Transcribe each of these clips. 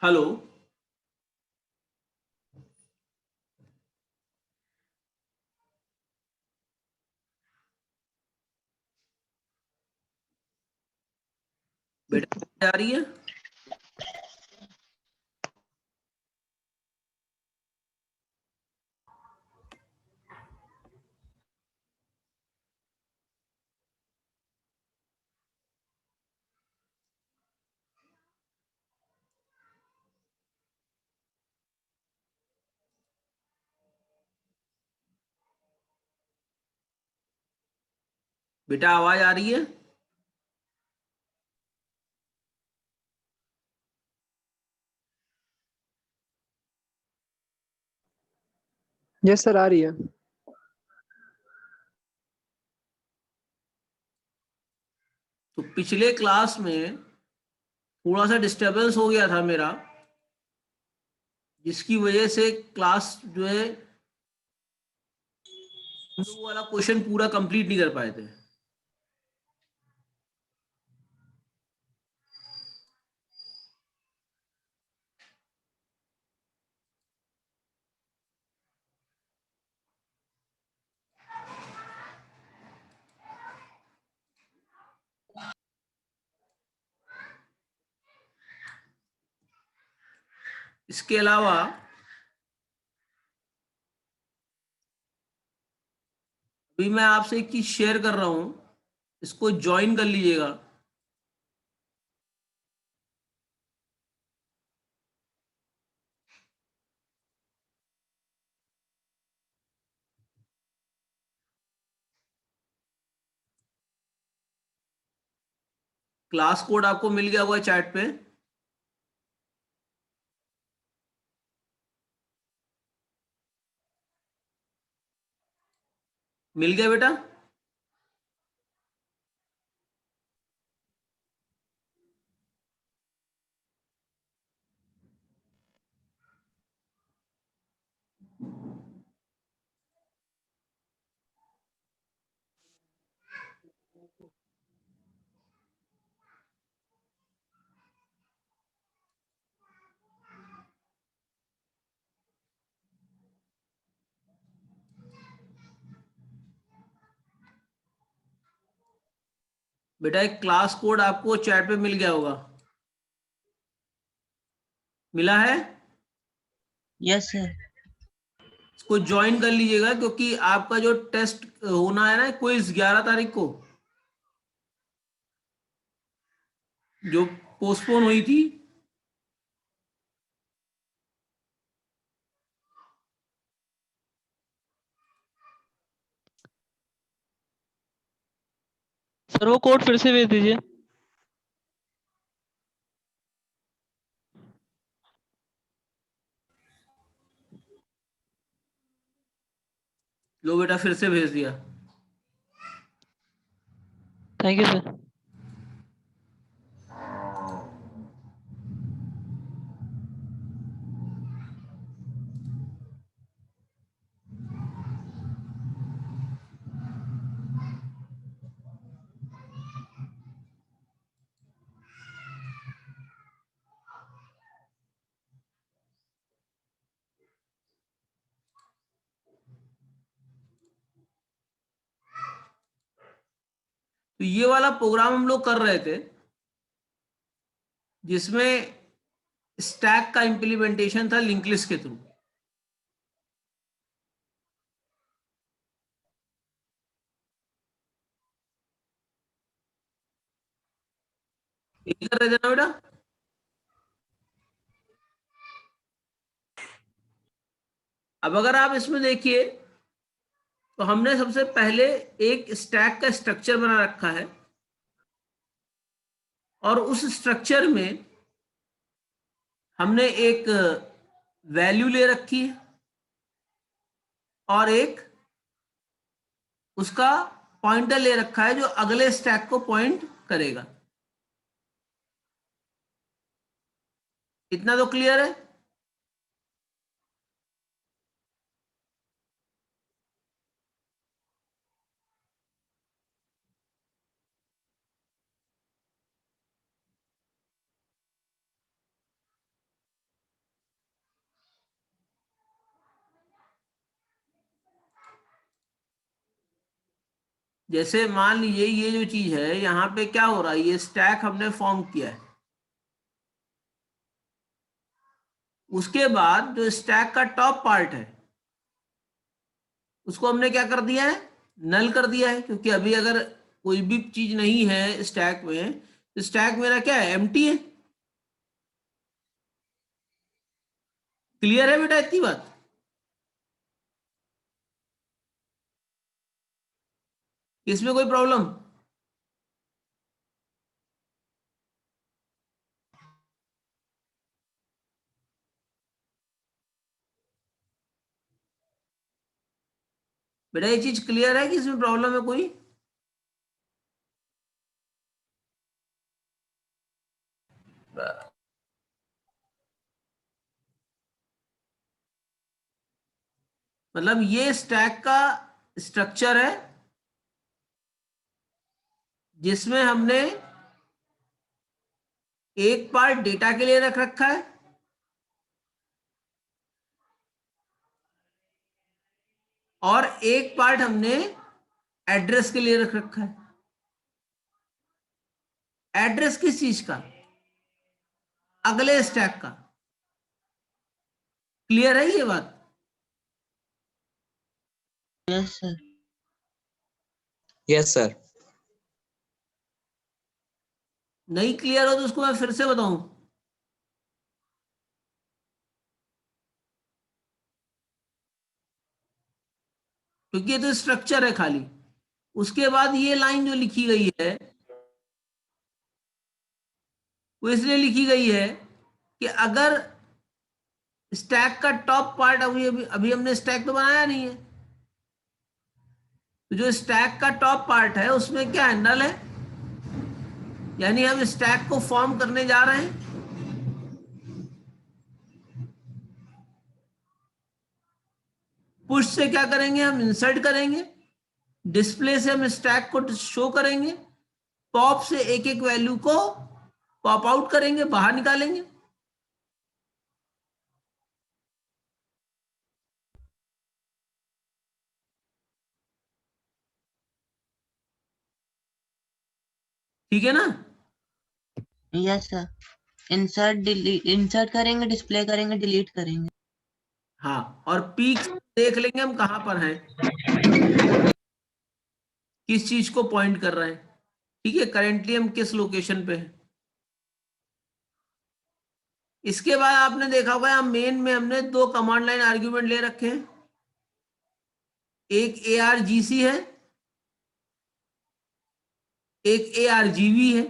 Hello. बेटा आवाज आ रही है? बेटा आवाज आ रही है? यस सर, आ रही है। तो पिछले क्लास में थोड़ा सा डिस्टरबेंस हो गया था मेरा, जिसकी वजह से क्लास जो है हम लोग वाला क्वेश्चन पूरा कंप्लीट नहीं कर पाए थे। इसके अलावा अभी मैं आपसे एक चीज शेयर कर रहा हूं, इसको ज्वाइन कर लीजिएगा। क्लास कोड आपको मिल गया होगा चैट पे। मिल गया बेटा? बेटा एक क्लास कोड आपको चैट पे मिल गया होगा। मिला है? Yes sir. इसको ज्वाइन कर लीजिएगा, क्योंकि आपका जो टेस्ट होना है ना, क्विज 11 तारीख को जो पोस्टपोन हुई थी। सर वो कोड फिर से भेज दीजिए। लो बेटा, फिर से भेज दिया। Thank you sir. तो ये वाला प्रोग्राम हम लोग कर रहे थे, जिसमें स्टैक का इंप्लीमेंटेशन था लिंक लिस्ट के थ्रू। कर रहे थे ना बेटा? अब अगर आप इसमें देखिए, तो हमने सबसे पहले एक स्टैक का स्ट्रक्चर बना रखा है, और उस स्ट्रक्चर में हमने एक वैल्यू ले रखी है और एक उसका पॉइंटर ले रखा है, जो अगले स्टैक को पॉइंट करेगा। इतना तो क्लियर है? जैसे मान लीजिए ये जो चीज है यहाँ पे क्या हो रहा है, ये स्टैक हमने फॉर्म किया है, उसके बाद जो स्टैक का टॉप पार्ट है उसको हमने क्या कर दिया है, नल कर दिया है, क्योंकि अभी अगर कोई भी चीज नहीं है स्टैक में तो स्टैक मेरा क्या है, एम्प्टी है। क्लियर है बेटा इतनी बात? इसमें कोई प्रॉब्लम? बेटा ये चीज क्लियर है कि इसमें प्रॉब्लम है कोई? मतलब ये स्टैक का स्ट्रक्चर है जिसमें हमने एक पार्ट डेटा के लिए रख रखा है और एक पार्ट हमने एड्रेस के लिए रख रखा है। एड्रेस किस चीज का? अगले स्टैक का। क्लियर है ये बात? Yes sir. Yes sir. नहीं क्लियर हो तो उसको मैं फिर से बताऊं? क्योंकि ये तो स्ट्रक्चर है खाली। उसके बाद ये लाइन जो लिखी गई है वो इसलिए लिखी गई है कि अगर स्टैक का टॉप पार्ट अभी अभी अभी हमने स्टैक तो बनाया नहीं है, तो जो स्टैक का टॉप पार्ट है उसमें क्या है, नल है, यानी हम स्टैक को फॉर्म करने जा रहे हैं। पुश से क्या करेंगे, हम इंसर्ट करेंगे। डिस्प्ले से हम स्टैक को शो करेंगे। पॉप से एक एक वैल्यू को पॉप आउट करेंगे, बाहर निकालेंगे। ठीक है ना? Yes sir. Insert delete, insert करेंगे, डिस्प्ले करेंगे, डिलीट करेंगे। हाँ, और पीक देख लेंगे हम कहां पर हैं, किस चीज को पॉइंट कर रहे हैं। ठीक है, करेंटली हम किस लोकेशन पे हैं। इसके बाद आपने देखा होगा यहाँ मेन में हमने दो कमांड लाइन आर्ग्यूमेंट ले रखे हैं, एक ARGC है, एक ARGV है।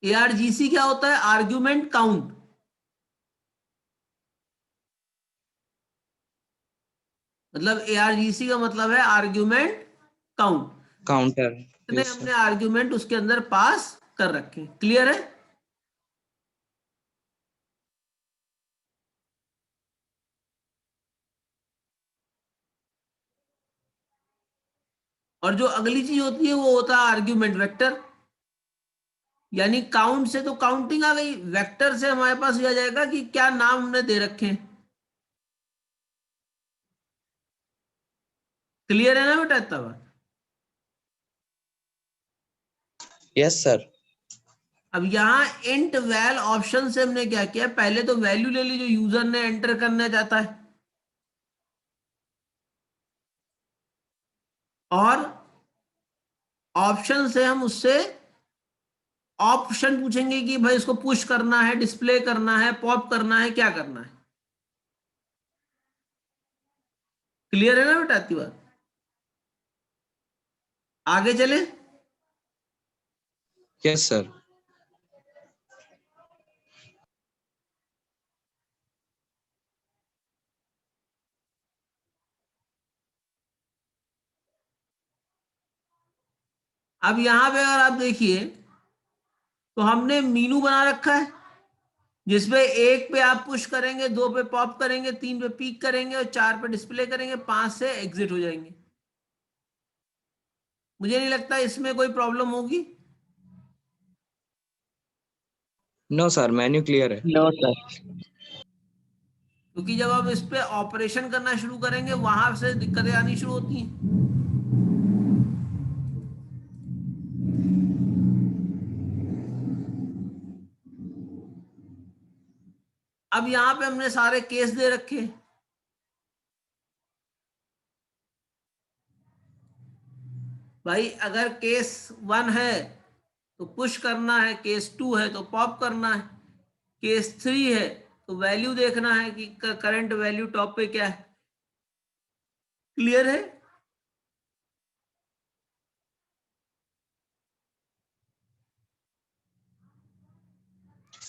ARGC क्या होता है, आर्ग्यूमेंट काउंट। मतलब ARGC का मतलब है आर्ग्यूमेंट काउंट, काउंटर। कितने यस हमने सर। आर्ग्यूमेंट उसके अंदर पास कर रखे। क्लियर है? और जो अगली चीज होती है वो होता है आर्ग्यूमेंट वेक्टर। यानी काउंट से तो काउंटिंग आ गई, वेक्टर से हमारे पास यह आ जाएगा कि क्या नाम हमने दे रखे हैं। क्लियर है ना बेटा इतना बात? Yes sir. अब यहाँ इंट वैल ऑप्शन से हमने क्या किया, पहले तो वैल्यू ले ली जो यूजर ने एंटर करना चाहता है, और ऑप्शन से हम उससे ऑप्शन पूछेंगे कि भाई इसको पुश करना है, डिस्प्ले करना है, पॉप करना है, क्या करना है। क्लियर है ना बेटा इतनी बात? आगे चले। Yes sir. अब यहां पे अगर आप देखिए तो हमने मीनू बना रखा है जिसमें एक पे आप पुश करेंगे, दो पे पॉप करेंगे, तीन पे पीक करेंगे और चार पे डिस्प्ले करेंगे, पांच से एग्जिट हो जाएंगे। मुझे नहीं लगता इसमें कोई प्रॉब्लम होगी। नो सर, मेन्यू क्लियर है। No sir. क्योंकि जब आप इस पे ऑपरेशन करना शुरू करेंगे वहां से दिक्कतें आनी शुरू होती हैं। अब यहां पे हमने सारे केस दे रखे, भाई अगर केस 1 है तो पुश करना है, केस 2 है तो पॉप करना है, केस 3 है तो वैल्यू देखना है कि करंट वैल्यू टॉप पे क्या है। क्लियर है?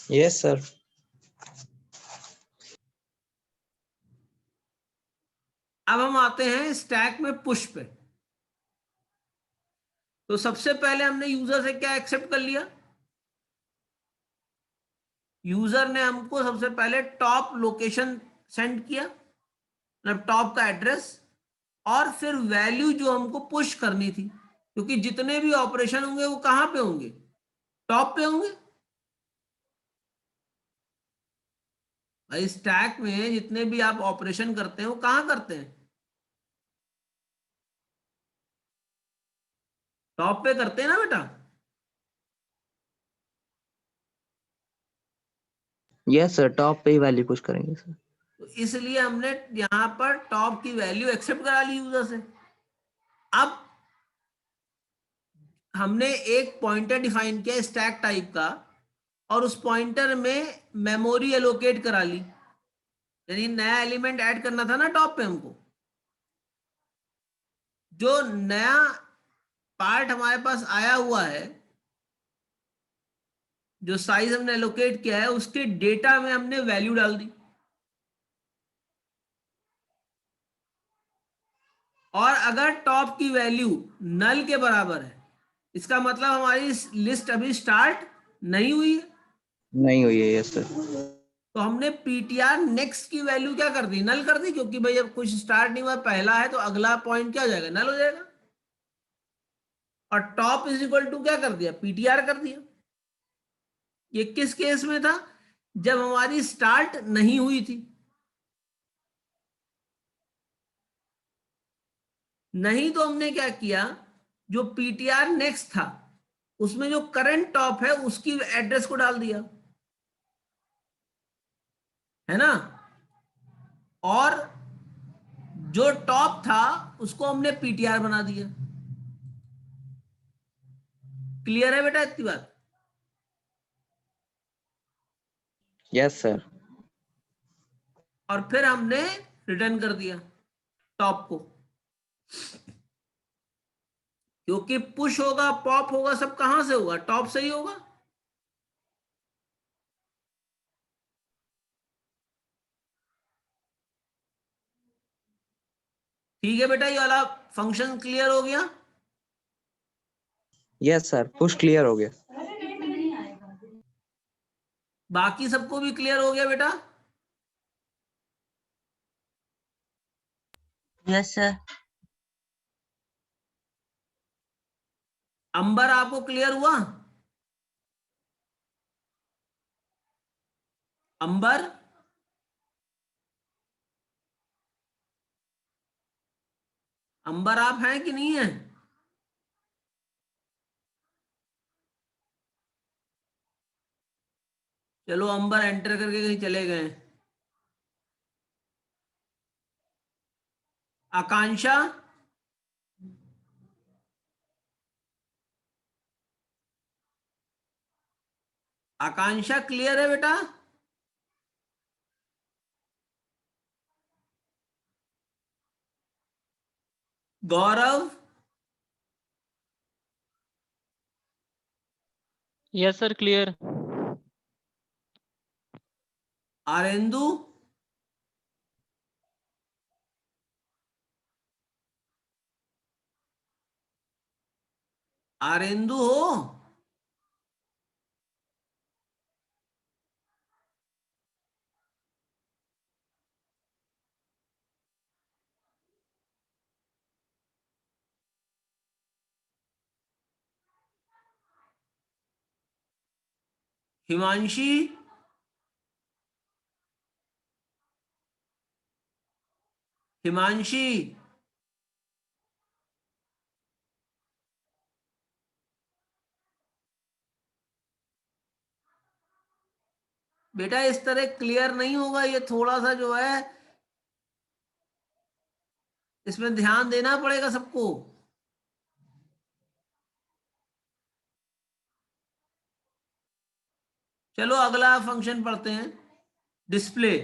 Yes, sir. अब हम आते हैं स्टैक में पुश पे। तो सबसे पहले हमने यूजर से क्या एक्सेप्ट कर लिया? यूजर ने हमको सबसे पहले टॉप लोकेशन सेंड किया, मतलब टॉप का एड्रेस, और फिर वैल्यू जो हमको पुश करनी थी, क्योंकि जितने भी ऑपरेशन होंगे वो कहां पे होंगे? टॉप पे होंगे। भाई स्टैक में जितने भी आप ऑपरेशन करते हैं वो कहां करते हैं? टॉप पे करते हैं ना बेटा। Yes, sir. टॉप पे ही वैल्यू पुश करेंगे सर। तो इसलिए हमने यहां पर टॉप की वैल्यू एक्सेप्ट करा ली यूजर से। अब हमने एक पॉइंटर डिफाइन किया स्टैक टाइप का, और उस पॉइंटर में मेमोरी एलोकेट करा ली, यानी नया एलिमेंट ऐड करना था ना टॉप पे हमको। जो नया पार्ट हमारे पास आया हुआ है, जो साइज हमने एलोकेट किया है, उसके डेटा में हमने वैल्यू डाल दी, और अगर टॉप की वैल्यू नल के बराबर है, इसका मतलब हमारी लिस्ट अभी स्टार्ट नहीं हुई है। नहीं हुई है। Yes, sir. तो हमने पीटीआर नेक्स्ट की वैल्यू क्या कर दी? नल कर दी, क्योंकि भाई अब कुछ स्टार्ट नहीं हुआ, पहला है तो अगला पॉइंट क्या हो जाएगा? नल हो जाएगा। और टॉप इज इक्वल टू क्या कर दिया? पीटीआर कर दिया। ये किस केस में था? जब हमारी स्टार्ट नहीं हुई थी। नहीं तो हमने क्या किया, जो पीटीआर नेक्स्ट था उसमें जो करंट टॉप है उसकी एड्रेस को डाल दिया, है ना। और जो टॉप था उसको हमने पीटीआर बना दिया। क्लियर है बेटा इतनी बात? Yes, sir. और फिर हमने रिटर्न कर दिया टॉप को, क्योंकि पुश होगा पॉप होगा सब कहां से होगा? टॉप से ही होगा। ठीक है बेटा, ये वाला फंक्शन क्लियर हो गया? Yes, sir. पुश क्लियर हो गया। बाकी सबको भी क्लियर हो गया बेटा? Yes sir. अंबर आपको क्लियर हुआ? अंबर, अंबर आप हैं कि नहीं है? चलो अंबर एंटर करके कहीं चले गए। आकांक्षा, आकांक्षा क्लियर है बेटा? गौरव, यस सर क्लियर। आरेंदु, आरेंदु हो? हिमांशी, हिमांशी, बेटा इस तरह क्लियर नहीं होगा, ये थोड़ा सा जो है इसमें ध्यान देना पड़ेगा सबको। चलो अगला फंक्शन पढ़ते हैं, डिस्प्ले।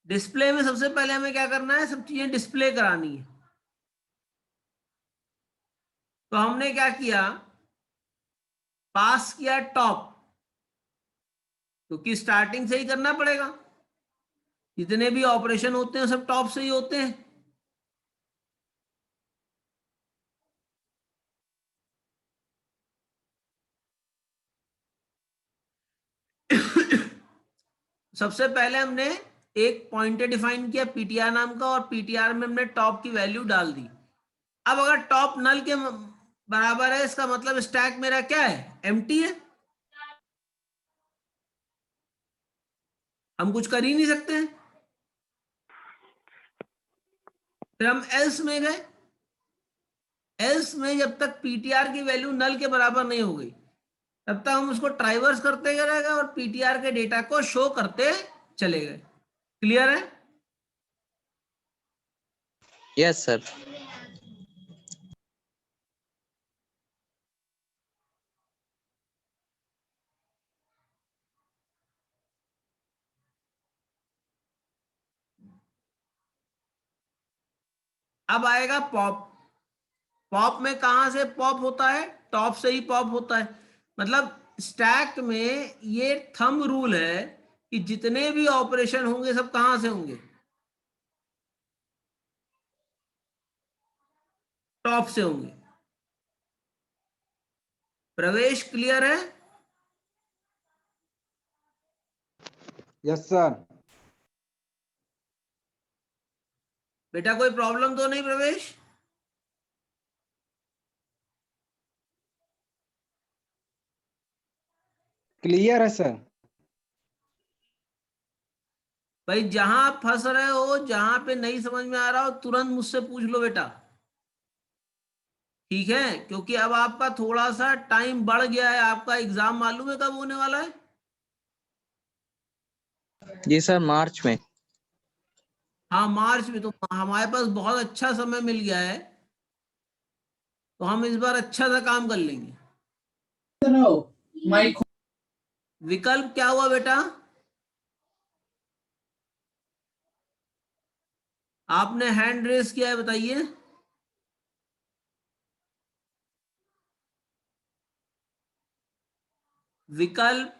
डिस्प्ले में सबसे पहले हमें क्या करना है, सब चीजें डिस्प्ले करानी है। तो हमने क्या किया, पास किया टॉप, क्योंकि स्टार्टिंग से ही करना पड़ेगा, जितने भी ऑपरेशन होते हैं सब टॉप से ही होते हैं। सबसे पहले हमने एक पॉइंटर डिफाइन किया पीटीआर नाम का, और पीटीआर में हमने टॉप की वैल्यू डाल दी। अब अगर टॉप नल के बराबर है, इसका मतलब स्टैक मेरा क्या है, एम्प्टी है, हम कुछ कर ही नहीं सकते हैं। फिर हम एल्स में गए, एल्स में जब तक पीटीआर की वैल्यू नल के बराबर नहीं हो गई तब तक हम उसको ट्राइवर्स करते रहेगा और पीटीआर के डेटा को शो करते चले गए। क्लियर है? Yes sir. अब आएगा पॉप। पॉप में कहां से पॉप होता है, टॉप से ही पॉप होता है। मतलब स्टैक में ये थंब रूल है कि जितने भी ऑपरेशन होंगे सब कहां से होंगे, टॉप से होंगे। प्रवेश क्लियर है? Yes sir. बेटा कोई प्रॉब्लम तो नहीं प्रवेश? क्लियर है सर। भाई जहां आप फंस रहे हो, जहां पे नहीं समझ में आ रहा हो, तुरंत मुझसे पूछ लो बेटा, ठीक है? क्योंकि अब आपका थोड़ा सा टाइम बढ़ गया है। आपका एग्जाम मालूम है कब होने वाला है? जी सर, मार्च में। हाँ मार्च में। तो हमारे पास बहुत अच्छा समय मिल गया है, तो हम इस बार अच्छा सा काम कर लेंगे। विकल्प क्या हुआ बेटा? आपने हैंड रेस किया है, बताइए। विकल्प?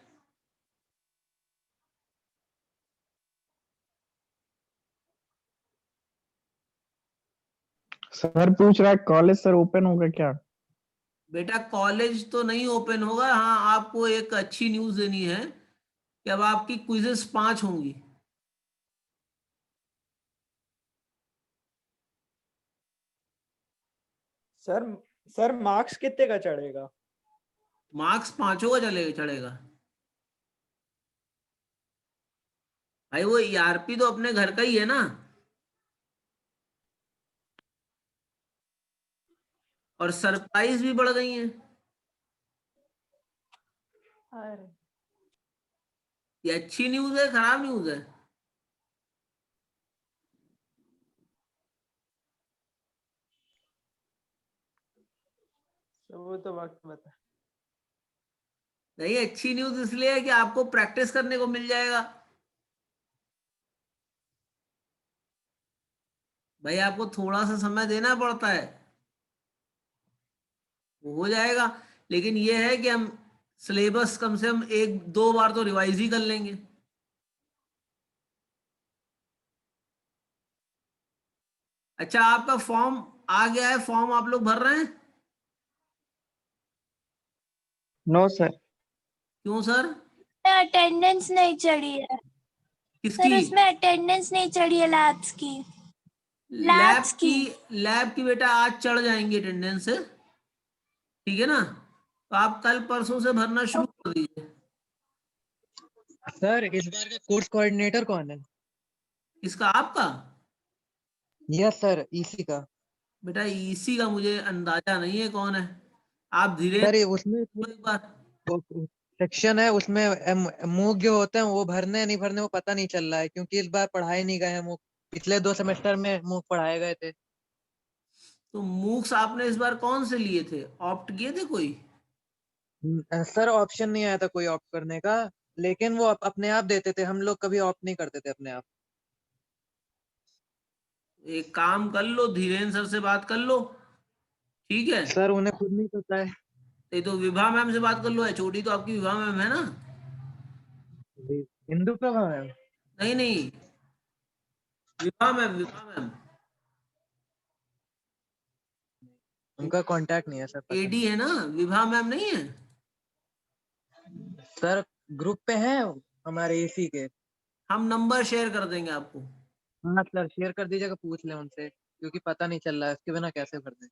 सर पूछ रहा है कॉलेज सर ओपन होगा क्या? बेटा कॉलेज तो नहीं ओपन होगा। हाँ आपको एक अच्छी न्यूज देनी है कि अब आपकी क्विजेस 5 होंगी। सर सर मार्क्स कितने का चढ़ेगा? मार्क्स 5 का चढ़ेगा। भाई वो ईआरपी तो अपने घर का ही है ना, और सरप्राइज भी बढ़ गई है। ये अच्छी न्यूज है, खराब न्यूज है? वो तो वक्त बता। नहीं, अच्छी न्यूज इसलिए है कि आपको प्रैक्टिस करने को मिल जाएगा। भाई आपको थोड़ा सा समय देना पड़ता है, वो हो जाएगा। लेकिन ये है कि हम सिलेबस कम से कम 1-2 बार तो रिवाइज ही कर लेंगे। अच्छा आपका फॉर्म आ गया है, फॉर्म आप लोग भर रहे हैं? No sir. क्यों सर? अटेंडेंस नहीं चढ़ी है किसकी? सर, उसमें अटेंडेंस नहीं चढ़ी है लैब्स की। लैब लैब्स की? की लैब की बेटा आज चढ़ जाएंगे अटेंडेंस से, ठीक है ना? तो आप कल परसों से भरना शुरू कर दीजिए। सर इस बार का कोर्स कोऑर्डिनेटर कौन है? इसका आपका? यस सर, ईसी का। बेटा ईसी का मुझे अंदाजा नहीं है कौन है। आप धीरे सर ये उसमें एक बार। सेक्शन है उसमें मूक जो होते हैं वो भरने नहीं भरने वो पता नहीं चल रहा है, क्योंकि इस बार पढ़ाए नहीं गए हैं मूक। पिछले 2 सेमेस्टर में मूक पढ़ाए गए थे। तो मूक्स आपने इस बार कौन से लिए थे, ऑप्ट किए थे कोई? सर ऑप्शन नहीं आया था कोई ऑप्ट करने का, लेकिन वो अपने आप देते थे, हम लोग कभी ऑप्ट नहीं करते थे अपने आप। एक काम कर लो, धीरेन्द्र सर से बात कर लो, ठीक है? सर उन्हें खुद नहीं पता है। नहीं तो विभा मैम से बात कर लो, एचओडी तो आपकी विभा मैम है ना? हिंदू प्रभा मैम? नहीं नहीं, विभा मैम, विभा मैम उनका कांटेक्ट नहीं है सर, पता एडी है ना, विभा मैम नहीं है? नहीं। सर ग्रुप पे हैं हमारे एसी के। हम नंबर शेयर कर देंगे आपको। हाँ सर शेयर कर दीजिएगा, पूछ लें उनसे, क्योंकि पता नहीं चल रहा है, इसके बिना कैसे भर दें।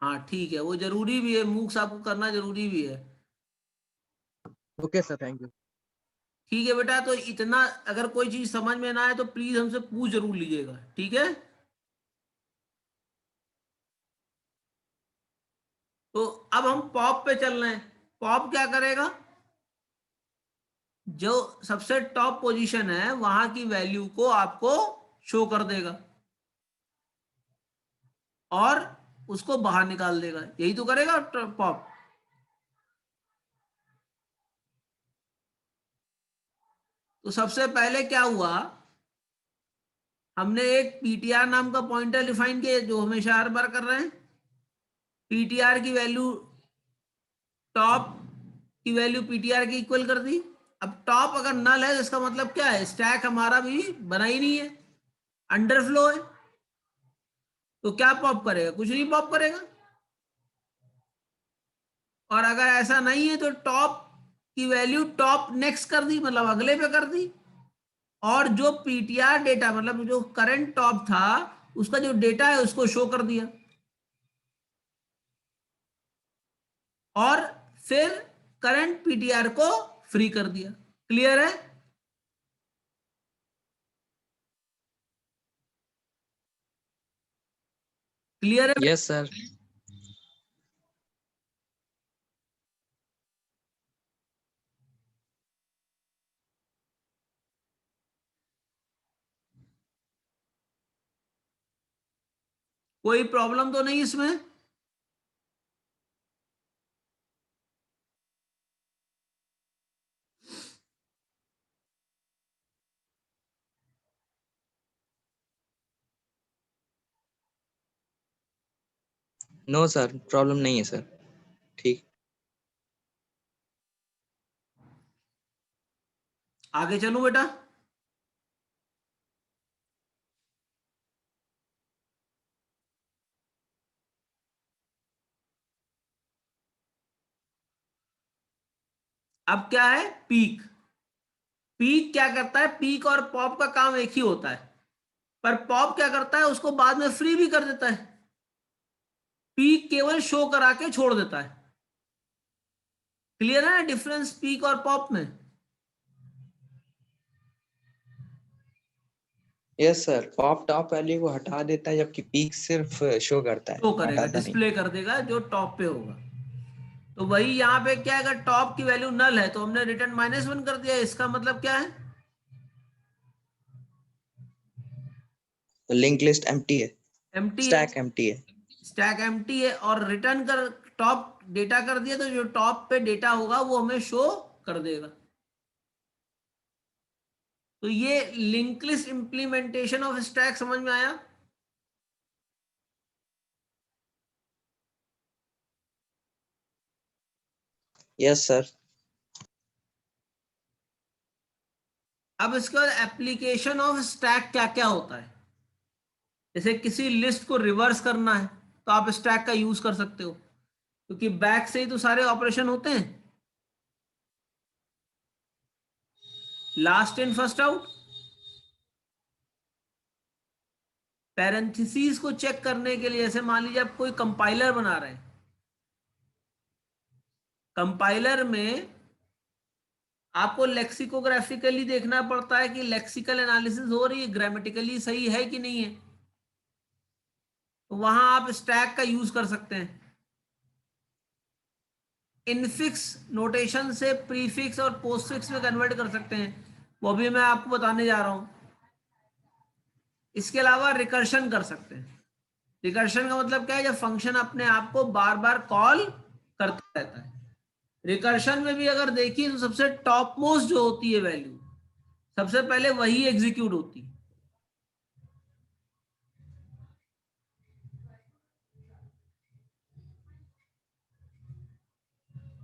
हाँ ठीक है, वो जरूरी भी है, मूक्स आपको करना जरूरी भी है। Okay sir, thank you. ठीक है बेटा, तो इतना अगर कोई चीज समझ में ना आए तो प्लीज हमसे पूछ जरूर लीजिएगा, ठीक है? तो अब हम पॉप पे चल रहे हैं। पॉप क्या करेगा? जो सबसे टॉप पोजीशन है वहां की वैल्यू को आपको शो कर देगा और उसको बाहर निकाल देगा, यही तो करेगा पॉप। तो सबसे पहले क्या हुआ, हमने एक पीटीआर नाम का पॉइंटर डिफाइन किया जो हमेशा हर बार कर रहे हैं। पीटीआर की वैल्यू टॉप की वैल्यू पीटीआर की इक्वल कर दी। अब टॉप अगर नल है तो इसका मतलब क्या है, स्टैक हमारा भी बना ही नहीं है, अंडरफ्लो है। तो क्या पॉप करेगा? कुछ नहीं पॉप करेगा। और अगर ऐसा नहीं है तो टॉप की वैल्यू टॉप नेक्स्ट कर दी, मतलब अगले पे कर दी, और जो पीटीआर डेटा मतलब जो करंट टॉप था उसका जो डेटा है उसको शो कर दिया, और फिर करंट पीटीआर को फ्री कर दिया। क्लियर है? क्लियर है? Yes sir. कोई प्रॉब्लम तो नहीं इसमें? नो सर, प्रॉब्लम नहीं है सर। ठीक। आगे चलूं बेटा? अब क्या है, पीक। पीक क्या करता है, पीक और पॉप का काम एक ही होता है, पर पॉप क्या करता है उसको बाद में फ्री भी कर देता है, पीक केवल शो करा के छोड़ देता है। क्लियर है ना डिफरेंस पीक और पॉप में? Yes sir, pop top value को हटा देता है जबकि पीक सिर्फ शो करता है, शो करेगा, हटाता नहीं। डिस्प्ले कर देगा जो टॉप पे होगा। तो वही यहां पे क्या है, अगर टॉप की वैल्यू नल है तो हमने रिटर्न -1 कर दिया, इसका मतलब क्या है, तो लिंक लिस्ट एम्प्टी है, एम्प्टी है, स्टैक एम्प्टी है। स्टैक एम्प्टी है, और रिटर्न कर टॉप डेटा कर दिया तो जो टॉप पे डेटा होगा वो हमें शो कर देगा। तो ये link list implementation of stack समझ में आया? Yes sir. अब इसके बाद एप्लीकेशन ऑफ स्टैक क्या क्या होता है। जैसे किसी लिस्ट को रिवर्स करना है तो आप स्टैक का यूज कर सकते हो, क्योंकि बैक से ही तो सारे ऑपरेशन होते हैं, last in first out. Parenthesis को चेक करने के लिए, जैसे मान लीजिए आप कोई कंपाइलर बना रहे हैं, कंपाइलर में आपको लेक्सिकोग्राफिकली देखना पड़ता है कि लेक्सिकल एनालिसिस हो रही है, ग्रामेटिकली सही है कि नहीं है, तो वहां आप स्टैक का यूज कर सकते हैं। इनफिक्स नोटेशन से प्रीफिक्स और पोस्टफिक्स में कन्वर्ट कर सकते हैं, वो भी मैं आपको बताने जा रहा हूं। इसके अलावा रिकर्शन कर सकते हैं। रिकर्शन का मतलब क्या है, जब फंक्शन अपने आप को बार बार कॉल करता रहता है। रिकर्शन में भी अगर देखिए तो सबसे टॉप मोस्ट जो होती है वैल्यू, सबसे पहले वही एग्जीक्यूट होती है।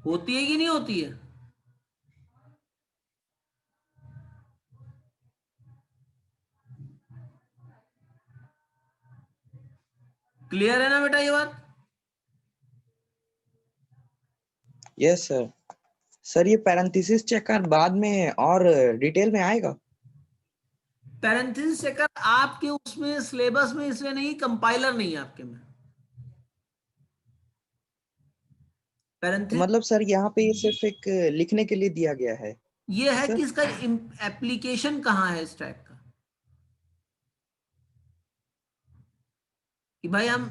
होती है कि नहीं होती है? क्लियर है ना बेटा ये बात? Yes sir. सर ये पैरेंथेसिस चेकर बाद में और डिटेल में आएगा? पैरेंथेसिस चेकर आपके उसमें सिलेबस में इसलिए नहीं, कंपाइलर नहीं है आपके में। पैरेंथेसिस मतलब सर यहाँ पे ये सिर्फ एक लिखने के लिए दिया गया है। ये है सर? कि इसका एप्लीकेशन कहाँ है इस टाइप का, कि भाई हम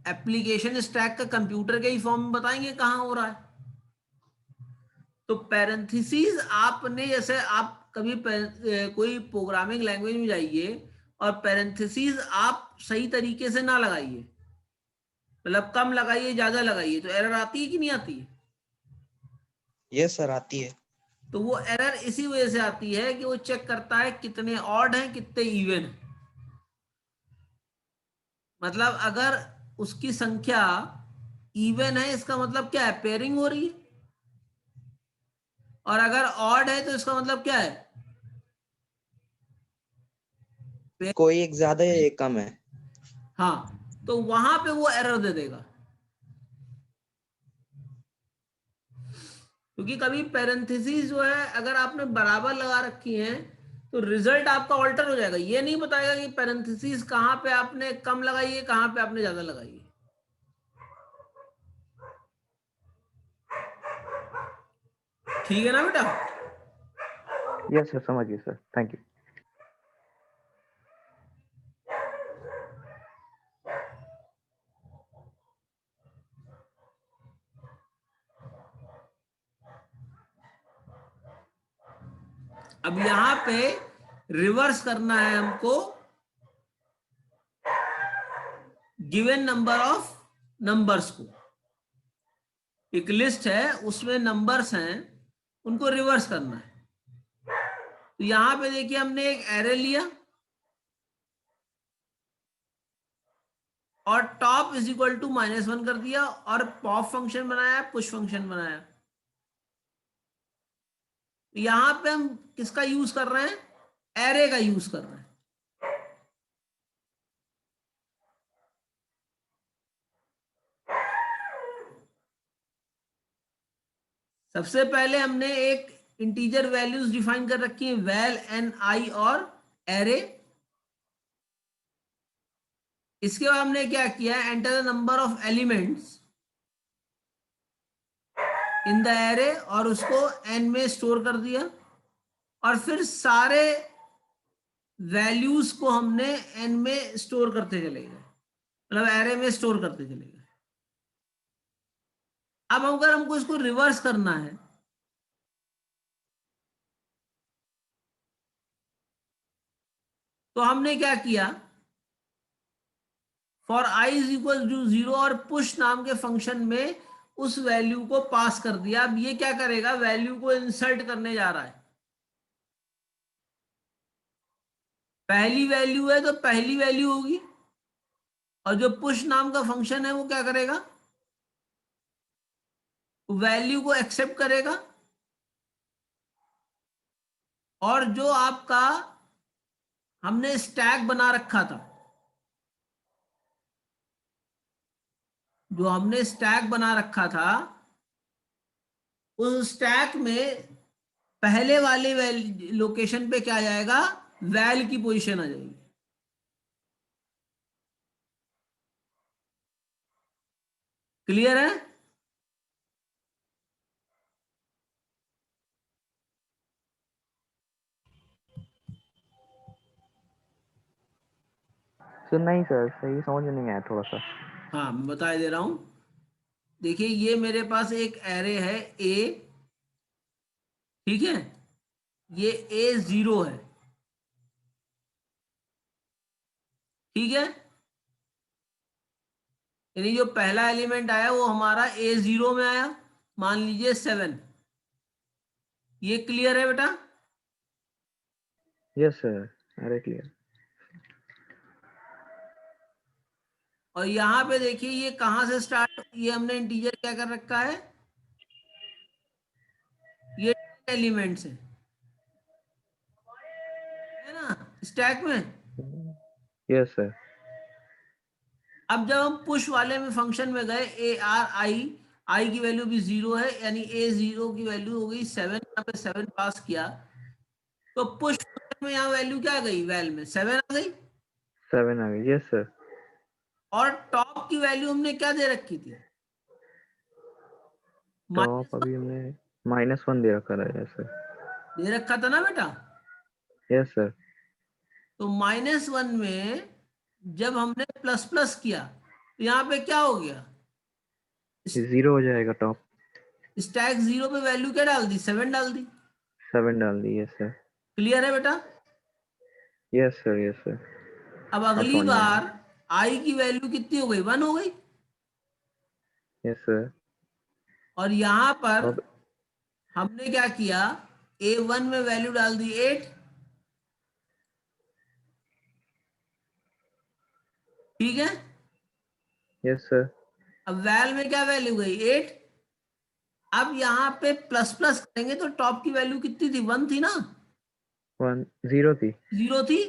एप्लीकेशन स्टैक का कंप्यूटर के ही फॉर्म में बताएंगे कहां हो रहा है। तो पैरेंथेसिस आपने, जैसे आप कभी कोई प्रोग्रामिंग लैंग्वेज में जाइए और पैरेंथेसिस आप सही तरीके से ना लगाइए, मतलब कम लगाइए ज्यादा लगाइए, तो एरर आती है कि नहीं आती है? यस सर आती है। तो वो एरर इसी वजह से आती है कि वो चेक करता है कितने ऑड हैं कितने इवन हैं। मतलब अगर उसकी संख्या इवन है इसका मतलब क्या है, पेयरिंग हो रही है। और अगर ऑड है तो इसका मतलब क्या है, कोई एक ज्यादा या एक कम है। हाँ, तो वहां पे वो एरर दे देगा। क्योंकि कभी पैरेंथेसिस जो है अगर आपने बराबर लगा रखी है तो रिजल्ट आपका ऑल्टर हो जाएगा। ये नहीं बताएगा कि पैरेंथेसिस कहां पे आपने कम लगाई है कहां पे आपने ज्यादा लगाई है। ठीक है ना बेटा? यस सर, समझिए सर, थैंक यू। अब यहां पे रिवर्स करना है हमको गिवन नंबर ऑफ नंबर्स को। एक लिस्ट है उसमें नंबर्स हैं, उनको रिवर्स करना है। तो यहां पे देखिए हमने एक एरे लिया और टॉप इज इक्वल टू -1 कर दिया और पॉप फंक्शन बनाया, पुश फंक्शन बनाया। यहां पे हम किसका यूज कर रहे हैं, एरे का यूज कर रहे हैं। सबसे पहले हमने एक इंटीजर वैल्यूज डिफाइन कर रखी है, वैल एन आई और एरे। इसके बाद हमने क्या किया, enter the number of elements in the array और उसको एन में स्टोर कर दिया। और फिर सारे वैल्यूज को हमने एन में स्टोर करते चले गए, मतलब एरे में स्टोर करते चले गए। अब अगर हमको इसको रिवर्स करना है तो हमने क्या किया, for I is equal to 0 और पुश नाम के फंक्शन में उस वैल्यू को पास कर दिया। अब ये क्या करेगा, वैल्यू को इंसर्ट करने जा रहा है। पहली वैल्यू है तो पहली वैल्यू होगी, और जो पुश नाम का फंक्शन है वो क्या करेगा, वैल्यू को एक्सेप्ट करेगा और जो आपका हमने स्टैक बना रखा था, जो हमने स्टैक बना रखा था उस स्टैक में पहले वाले लोकेशन पे क्या आ जाएगा, वैल की पोजीशन आ जाएगी। क्लियर है? सर नहीं सर, सही समझ में नहीं आया थोड़ा सा। हाँ मैं बता दे रहा हूं, देखिए ये मेरे पास एक एरे है ए, ठीक है, ये ए 0 है, ठीक है, यानी जो पहला एलिमेंट आया वो हमारा ए 0 में आया, मान लीजिए 7। ये क्लियर है बेटा? Yes, sir. अरे clear. और यहाँ पे देखिए ये कहाँ से स्टार्ट, ये हमने इंटीजर क्या कर रखा है, ये एलिमेंट्स है ना स्टैक में। Yes, sir. अब जब हम पुश वाले में फंक्शन में गए, ए आर आई की वैल्यू भी 0 है, यानी ए 0 की वैल्यू हो गई 7, यहाँ पे 7 पास किया, तो पुश फंक्शन में यहाँ वैल्यू क्या आ गई, वैल में 7 आ गई, 7 आ गई. Yes, sir. और टॉप की वैल्यू हमने क्या दे रखी थी, टॉप अभी हमने -1 दे रखा है. Yes, sir. दे रखा था ना बेटा। Yes, sir. तो -1 में जब हमने प्लस प्लस किया तो यहाँ पे क्या हो गया, 0 हो जाएगा टॉप. स्टैक 0 पे वैल्यू क्या डाल दी, 7 डाल दी। 7 डाल दी. Yes, sir. क्लियर है बेटा? Yes, sir. Yes, sir. अब अगली समझ में आया. बार आई की वैल्यू कितनी हो गई, 1 हो गई, Yes, sir. और यहाँ पर अब हमने क्या किया, A1 में वैल्यू डाल दी 8, ठीक है। Yes, sir. अब वैल में क्या वैल्यू गई, 8। अब यहाँ पे प्लस प्लस करेंगे तो टॉप की वैल्यू कितनी थी, 1 थी ना, 1 0 थी. 0 थी,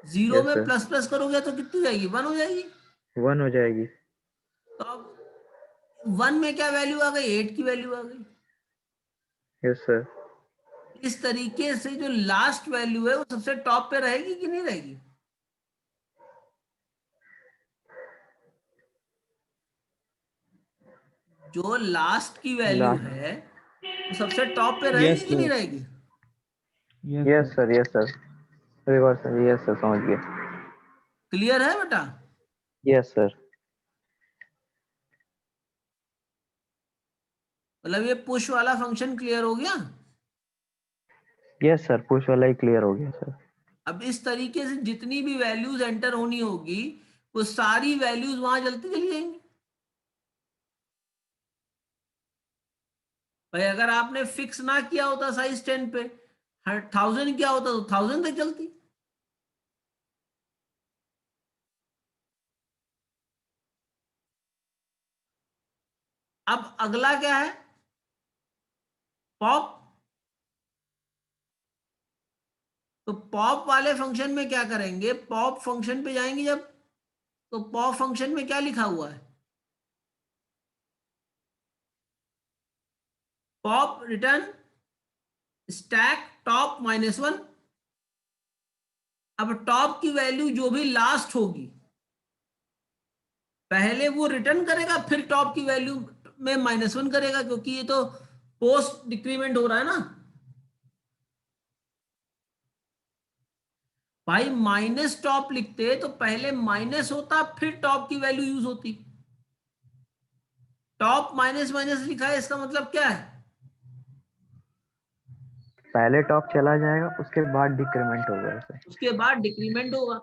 0 Yes, में sir. प्लस प्लस करोगे तो कितनी जाएगी, 1 हो जाएगी। 1 हो जाएगी. तो अब 1 में क्या वैल्यू आ गई, 8 की वैल्यू आ गई। Yes, sir. इस तरीके से जो लास्ट वैल्यू है वो सबसे टॉप पे रहेगी कि नहीं रहेगी, जो लास्ट की वैल्यू Last. है वो सबसे टॉप पे रहेगी कि नहीं रहेगी। Yes, sir. Yes, sir. Reverse. Yes, sir. समझ गया. क्लियर है बेटा? Yes, sir. मतलब ये पुश वाला फंक्शन क्लियर हो गया। Yes, sir. पुश वाला ही क्लियर हो गया सर. अब इस तरीके से जितनी भी वैल्यूज एंटर होनी होगी वो सारी वैल्यूज वहां जलती चली जाएंगी। भाई अगर आपने फिक्स ना किया होता साइज 10 पे, 1000 किया होता तो 1000 तक चलती। अब अगला क्या है, पॉप। तो पॉप वाले फंक्शन में क्या करेंगे, पॉप फंक्शन पे जाएंगे जब, तो पॉप फंक्शन में क्या लिखा हुआ है, पॉप रिटर्न स्टैक टॉप -1। अब टॉप की वैल्यू जो भी लास्ट होगी पहले वो रिटर्न करेगा, फिर टॉप की वैल्यू में -1 करेगा, क्योंकि ये तो पोस्ट डिक्रीमेंट हो रहा है ना भाई। माइनस टॉप लिखते तो पहले माइनस होता फिर टॉप की वैल्यू यूज होती। टॉप माइनस माइनस लिखा है, इसका मतलब क्या है, पहले टॉप चला जाएगा उसके बाद डिक्रीमेंट होगा सर. उसके बाद डिक्रीमेंट होगा।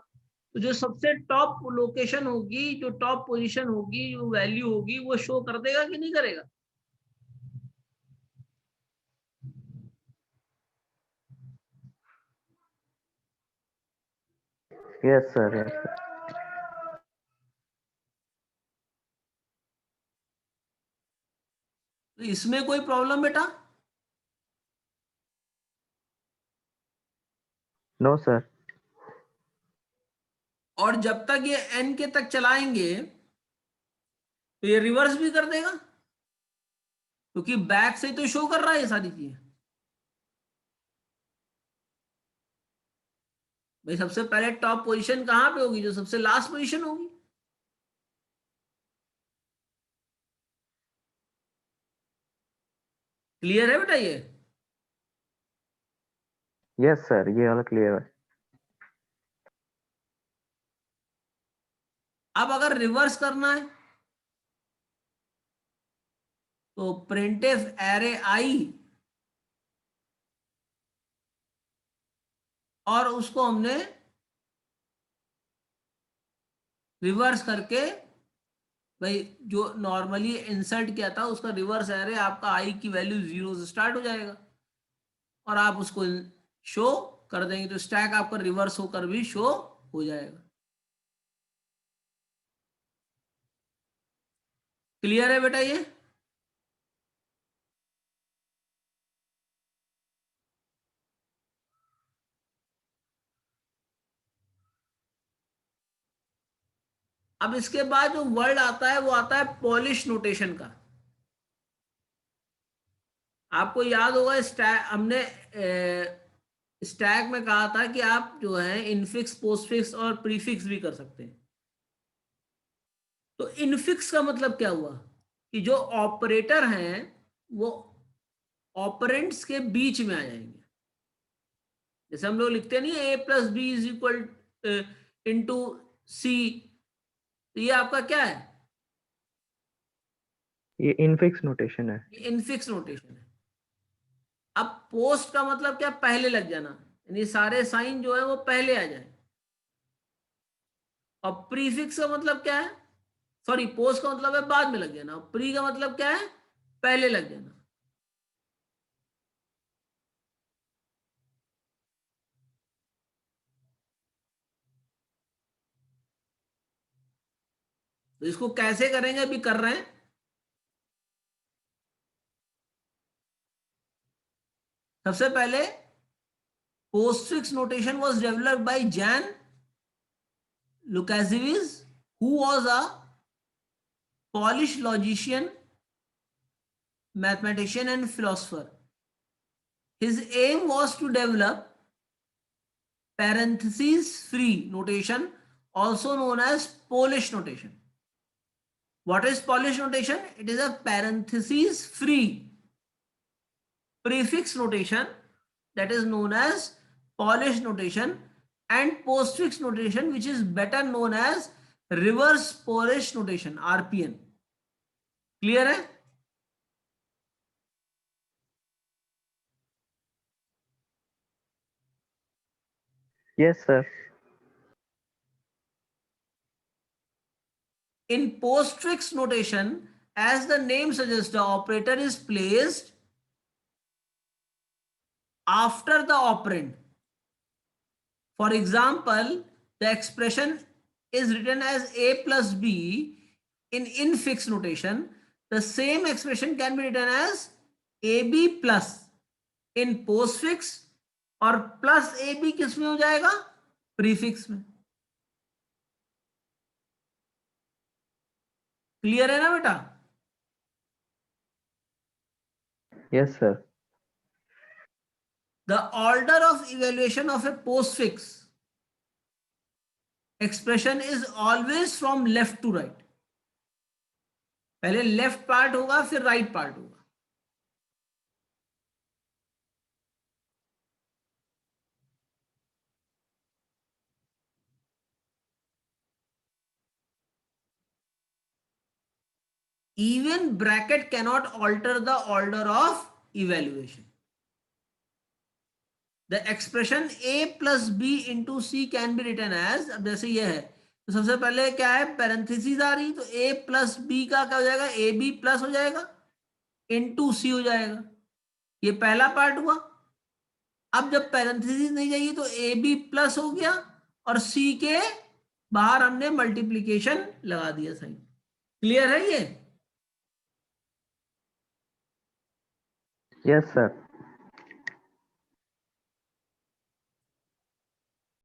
तो जो सबसे टॉप लोकेशन होगी, जो टॉप पोजीशन होगी, जो वैल्यू होगी वो शो कर देगा कि नहीं करेगा। Yes, sir. Yes, sir. तो इसमें कोई प्रॉब्लम बेटा? No, sir. और जब तक ये n के तक चलाएंगे तो ये रिवर्स भी कर देगा, क्योंकि बैक से तो शो कर रहा है ये सारी चीजें। भाई सबसे पहले टॉप पोजीशन कहां पे होगी, जो सबसे लास्ट पोजीशन होगी। क्लियर है बेटा ये? Yes, sir. ये वाला क्लियर है. अब अगर रिवर्स करना है तो प्रिंटफ एरे आई और उसको हमने रिवर्स करके, भाई जो नॉर्मली इंसर्ट किया था उसका रिवर्स एरे, आपका आई की वैल्यू 0 से स्टार्ट हो जाएगा और आप उसको शो कर देंगे तो स्टैक आपका रिवर्स होकर भी शो हो जाएगा। क्लियर है बेटा ये? अब इसके बाद जो वर्ड आता है वो आता है पॉलिश नोटेशन का। आपको याद होगा हमने स्टैक में कहा था कि आप जो है इनफिक्स, पोस्टफिक्स और प्रीफिक्स भी कर सकते हैं। तो इनफिक्स का मतलब क्या हुआ कि जो ऑपरेटर हैं वो ऑपरेंड्स के बीच में आ जाएंगे। जैसे हम लोग लिखते नहीं A plus B is equal into C, तो ये आपका क्या है? ये इनफिक्स नोटेशन है। ये इनफिक्स नोटेशन है। अब पोस्ट का मतलब क्या? पहले लग जाना, यानी सारे साइन जो है वो पहले आ जाए। और प्रीफिक्स का मतलब क्या है? सॉरी, पोस्ट का मतलब है बाद में लग जाना, प्री का मतलब क्या है? पहले लग जाना। तो इसको कैसे करेंगे, अभी कर रहे हैं। सबसे पहले postfix notation was developed by Jan Lukasiewicz, who was a Polish logician, mathematician and philosopher. His aim was to develop parentheses free notation, also known as Polish notation. What is Polish notation? It is a parentheses free prefix notation that is known as Polish notation, and postfix notation which is better known as reverse Polish notation, RPN. Clear है? Yes sir. In postfix notation, as the name suggests, the operator is placed after the operand. For example, the expression is written as a plus b in infix notation. The same expression can be written as ab plus in postfix, और plus A B किस में हो जाएगा? Prefix में। Clear है ना बेटा? Yes sir. The order of evaluation of a postfix expression is always from left to right. पहले लेफ्ट पार्ट होगा फिर राइट पार्ट होगा। Even bracket cannot alter the order of evaluation. The expression a plus b into c can be written as, अब जैसे ये है तो सबसे पहले क्या है? पैरेंथेसिस आ रही, तो a प्लस b का क्या हो जाएगा? ए बी प्लस हो जाएगा इंटू सी हो जाएगा। ये पहला पार्ट हुआ। अब जब पैरेंथेसिस नहीं चाहिए तो ए बी प्लस हो गया और सी के बाहर हमने मल्टीप्लीकेशन लगा दिया साइन। क्लियर है ये? Yes sir.